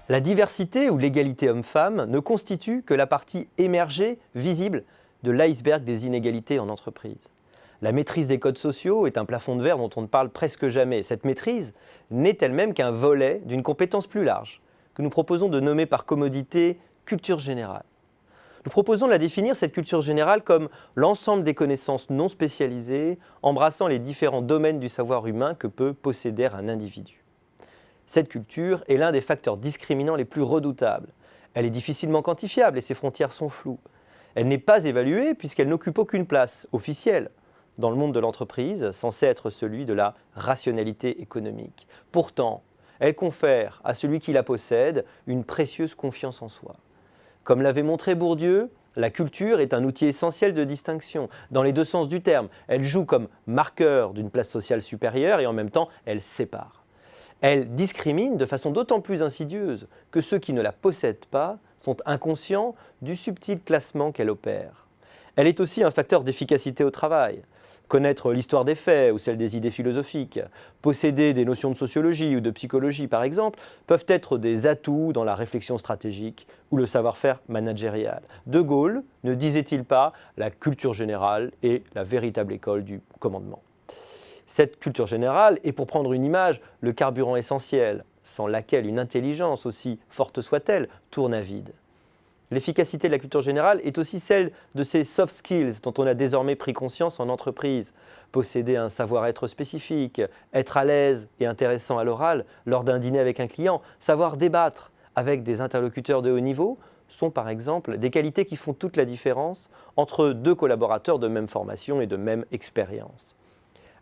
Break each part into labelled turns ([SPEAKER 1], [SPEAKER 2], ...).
[SPEAKER 1] La diversité ou l'égalité homme-femme ne constitue que la partie émergée, visible, de l'iceberg des inégalités en entreprise. La maîtrise des codes sociaux est un plafond de verre dont on ne parle presque jamais. Cette maîtrise n'est elle-même qu'un volet d'une compétence plus large, que nous proposons de nommer par commodité culture générale. Nous proposons de la définir, cette culture générale, comme l'ensemble des connaissances non spécialisées, embrassant les différents domaines du savoir humain que peut posséder un individu. Cette culture est l'un des facteurs discriminants les plus redoutables. Elle est difficilement quantifiable et ses frontières sont floues. Elle n'est pas évaluée puisqu'elle n'occupe aucune place officielle dans le monde de l'entreprise, censé être celui de la rationalité économique. Pourtant, elle confère à celui qui la possède une précieuse confiance en soi. Comme l'avait montré Bourdieu, la culture est un outil essentiel de distinction, dans les deux sens du terme. Elle joue comme marqueur d'une place sociale supérieure et en même temps, elle sépare. Elle discrimine de façon d'autant plus insidieuse que ceux qui ne la possèdent pas sont inconscients du subtil classement qu'elle opère. Elle est aussi un facteur d'efficacité au travail. Connaître l'histoire des faits ou celle des idées philosophiques, posséder des notions de sociologie ou de psychologie par exemple, peuvent être des atouts dans la réflexion stratégique ou le savoir-faire managérial. De Gaulle ne disait-il pas « la culture générale est la véritable école du commandement ». Cette culture générale est, pour prendre une image, le carburant essentiel, sans laquelle une intelligence, aussi forte soit-elle, tourne à vide. L'efficacité de la culture générale est aussi celle de ces soft skills dont on a désormais pris conscience en entreprise. Posséder un savoir-être spécifique, être à l'aise et intéressant à l'oral lors d'un dîner avec un client, savoir débattre avec des interlocuteurs de haut niveau sont par exemple des qualités qui font toute la différence entre deux collaborateurs de même formation et de même expérience.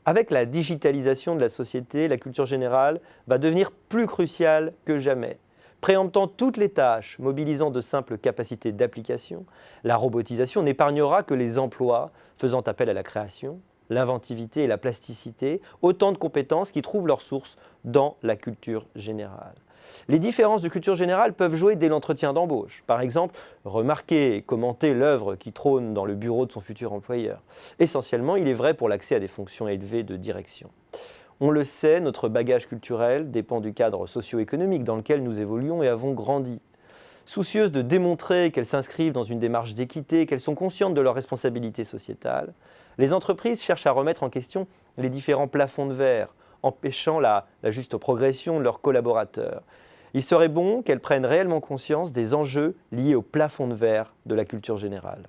[SPEAKER 1] Avec la digitalisation de la société, la culture générale va devenir plus cruciale que jamais. Préemptant toutes les tâches, mobilisant de simples capacités d'application, la robotisation n'épargnera que les emplois faisant appel à la création, l'inventivité et la plasticité, autant de compétences qui trouvent leur source dans la culture générale. Les différences de culture générale peuvent jouer dès l'entretien d'embauche. Par exemple, remarquer et commenter l'œuvre qui trône dans le bureau de son futur employeur. Essentiellement, il est vrai pour l'accès à des fonctions élevées de direction. On le sait, notre bagage culturel dépend du cadre socio-économique dans lequel nous évoluons et avons grandi. Soucieuses de démontrer qu'elles s'inscrivent dans une démarche d'équité, qu'elles sont conscientes de leurs responsabilités sociétales, les entreprises cherchent à remettre en question les différents plafonds de verre, empêchant la juste progression de leurs collaborateurs. Il serait bon qu'elles prennent réellement conscience des enjeux liés au plafond de verre de la culture générale.